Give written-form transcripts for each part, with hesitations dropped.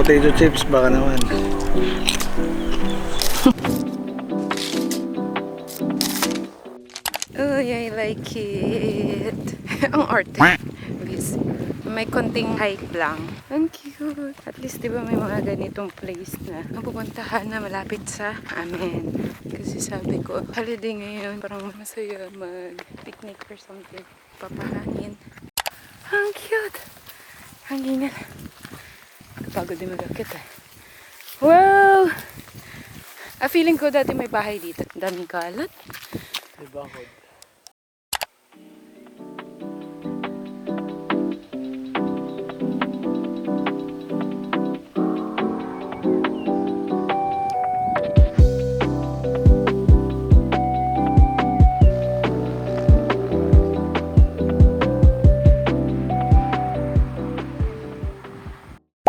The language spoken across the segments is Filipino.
potato chips, baka naman. Oh, I like it. Ang arte. May konting hype lang. Ang cute. At least diba may mga ganitong place na mapupuntahan na malapit sa amin. Kasi sabi ko, holiday ngayon, parang masaya mag-picnic or something. Papahangin. Ang cute. Hanginan. Kapagod din mag-akit eh. Wow! Feeling ko dati may bahay dito. Daming kalat. May bakod.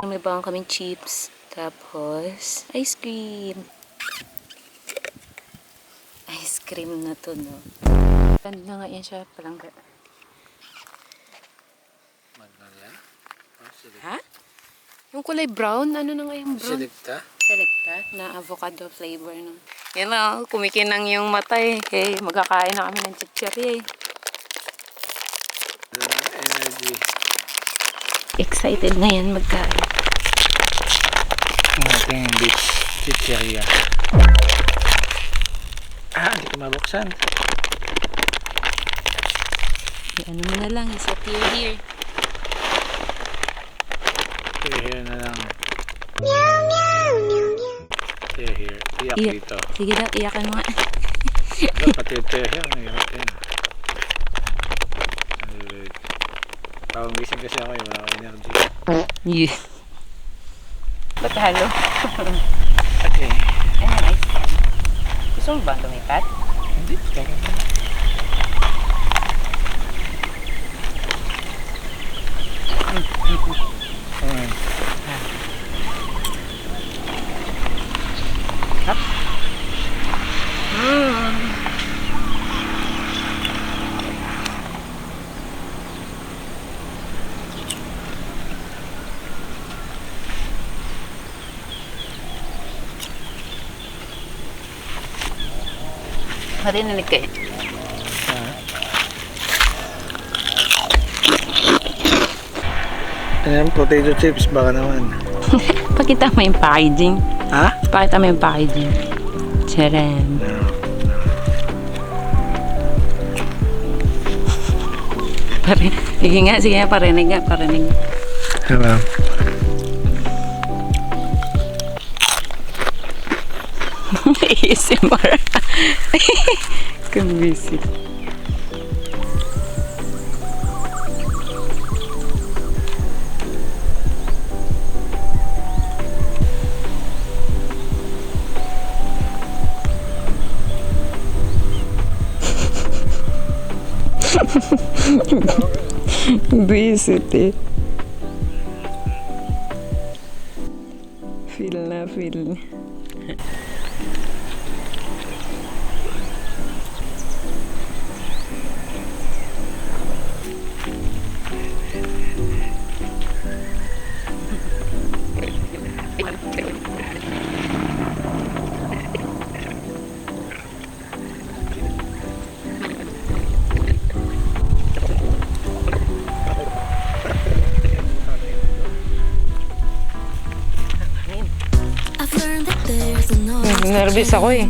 May bawang kaming chips. Tapos, ice cream. Ice cream na to, no? Ganda nga yan siya, palangga. Magnolia? Ha? Yung kulay brown, ano na nga yung brown? Selecta? Selecta, na avocado flavor, no? Yan na, kumikinang yung mata eh. Okay, magkakain na kami ng chichiri eh. Energy. Excited na yan magkain. Ang ating beach chicheria. Hindi ko mabuksan. Ano mo na lang, isa here. Here na lang. Meow, meow, meow, meow. Here. Iyak dito. Sige daw, iyakan mo nga. Pati here, nahirap yan. Tawang gising kasi ako, wala akong energy. Yeah. Ba't halo? Okay. Ayan, ice cream. Gusto mo ba lumipat? Hindi. Up. Marinig kayo. Ayan, potato chips, baka naman. Pakita mo yung packaging. Ha? Pakita mo yung packaging. Tcharam. Sige nga, parinig nga, parinig. Hello. ASMR. Kumbisi. Visit eh. Feel na. Nervous ako eh.